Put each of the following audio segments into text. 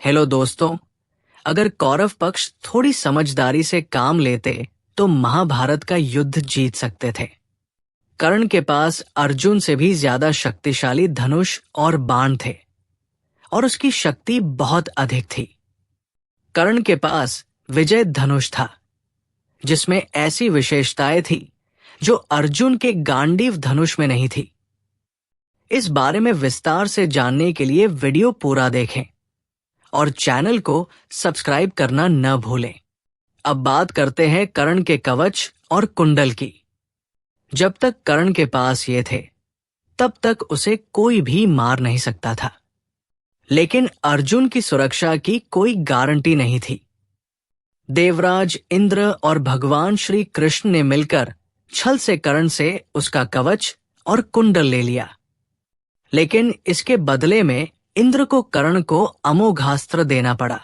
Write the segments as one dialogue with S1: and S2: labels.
S1: Hello दोस्तों, अगर कौरव पक्ष थोड़ी समझदारी से काम लेते तो महाभारत का युद्ध जीत सकते थे। कर्ण के पास अर्जुन से भी ज्यादा शक्तिशाली धनुष और बाण थे और उसकी शक्ति बहुत अधिक थी। कर्ण के पास विजय धनुष था जिसमें ऐसी विशेषताएं थी जो अर्जुन के गांडीव धनुष में नहीं थी। इस बारे में विस्तार से जानने के लिए वीडियो पूरा देखें और चैनल को सब्सक्राइब करना न भूलें। अब बात करते हैं कर्ण के कवच और कुंडल की। जब तक कर्ण के पास ये थे तब तक उसे कोई भी मार नहीं सकता था, लेकिन अर्जुन की सुरक्षा की कोई गारंटी नहीं थी। देवराज इंद्र और भगवान श्री कृष्ण ने मिलकर छल से कर्ण से उसका कवच और कुंडल ले लिया, लेकिन इसके बदले में इंद्र को कर्ण को अमोघास्त्र देना पड़ा।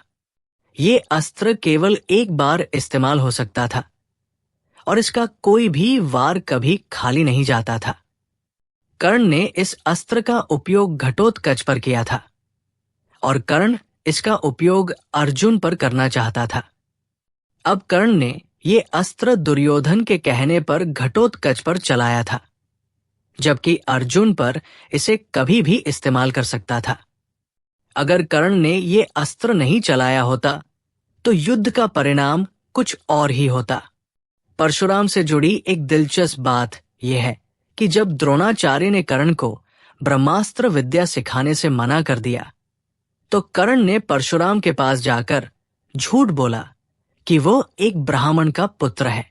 S1: ये अस्त्र केवल एक बार इस्तेमाल हो सकता था और इसका कोई भी वार कभी खाली नहीं जाता था। कर्ण ने इस अस्त्र का उपयोग घटोत्कच पर किया था और कर्ण इसका उपयोग अर्जुन पर करना चाहता था। अब कर्ण ने ये अस्त्र दुर्योधन के कहने पर घटोत्कच पर चलाया था, जबकि अर्जुन पर इसे कभी भी इस्तेमाल कर सकता था। अगर कर्ण ने ये अस्त्र नहीं चलाया होता तो युद्ध का परिणाम कुछ और ही होता। परशुराम से जुड़ी एक दिलचस्प बात यह है कि जब द्रोणाचार्य ने कर्ण को ब्रह्मास्त्र विद्या सिखाने से मना कर दिया तो कर्ण ने परशुराम के पास जाकर झूठ बोला कि वो एक ब्राह्मण का पुत्र है।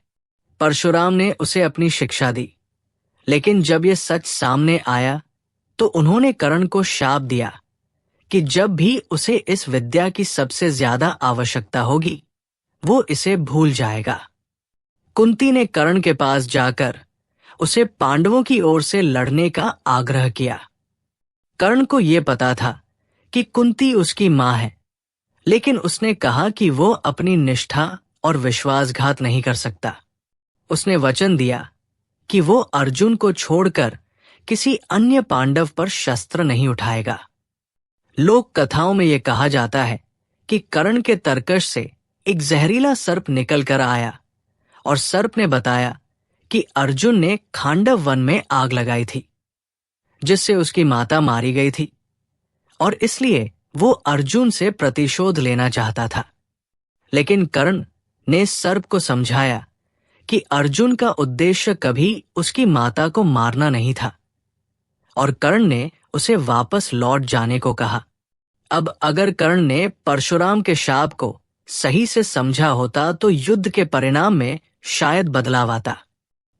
S1: परशुराम ने उसे अपनी शिक्षा दी, लेकिन जब यह सच सामने आया तो उन्होंने कर्ण को शाप दिया कि जब भी उसे इस विद्या की सबसे ज्यादा आवश्यकता होगी वो इसे भूल जाएगा। कुंती ने कर्ण के पास जाकर उसे पांडवों की ओर से लड़ने का आग्रह किया। कर्ण को यह पता था कि कुंती उसकी मां है, लेकिन उसने कहा कि वो अपनी निष्ठा और विश्वासघात नहीं कर सकता। उसने वचन दिया कि वो अर्जुन को छोड़कर किसी अन्य पांडव पर शस्त्र नहीं उठाएगा। लोक कथाओं में यह कहा जाता है कि कर्ण के तरकश से एक जहरीला सर्प निकल कर आया और सर्प ने बताया कि अर्जुन ने खांडव वन में आग लगाई थी जिससे उसकी माता मारी गई थी और इसलिए वो अर्जुन से प्रतिशोध लेना चाहता था। लेकिन कर्ण ने सर्प को समझाया कि अर्जुन का उद्देश्य कभी उसकी माता को मारना नहीं था और कर्ण ने उसे वापस लौट जाने को कहा। अब अगर कर्ण ने परशुराम के शाप को सही से समझा होता तो युद्ध के परिणाम में शायद बदलाव आता।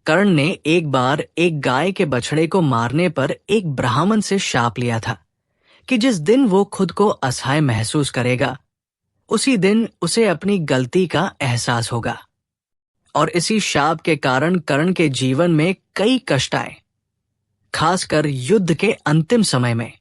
S1: कर्ण ने एक बार एक गाय के बछड़े को मारने पर एक ब्राह्मण से शाप लिया था कि जिस दिन वो खुद को असहाय महसूस करेगा उसी दिन उसे अपनी गलती का एहसास होगा। और इसी शाप के कारण कर्ण के जीवन में कई कष्ट आए, खासकर युद्ध के अंतिम समय में।